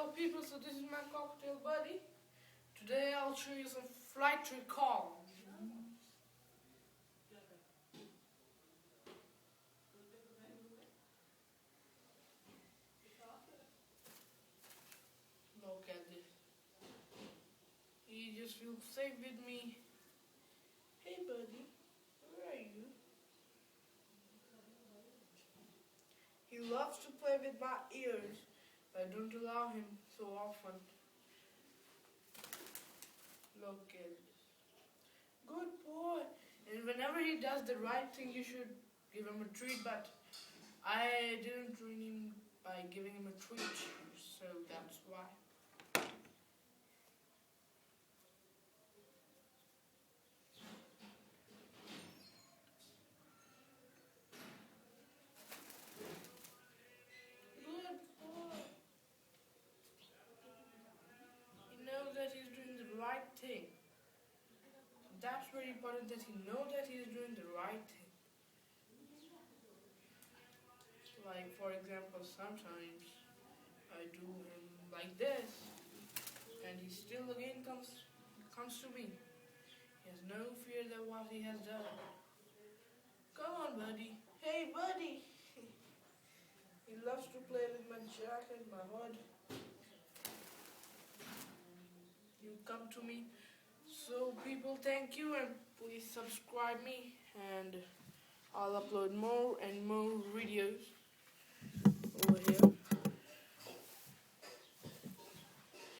Hello people, so this is my cocktail buddy. Today I'll show you some flight recall. Look at this. He just feels safe with me. Hey buddy, where are you? He loves to play with my ears, but I don't allow him so often. Look at this. Good boy. And whenever he does the right thing, you should give him a treat, but I didn't train him by giving him a treat, so that's why. Good boy. He knows that he's doing the right thing. That's very important, that he knows that he is doing the right thing. Like, for example, sometimes I do him like this, and he still again comes to me. He has no fear that what he has done. Come on, buddy. Hey, buddy. He loves to play with my jacket, my hood. You come to me. So people, thank you, and please subscribe me, and I'll upload more and more videos.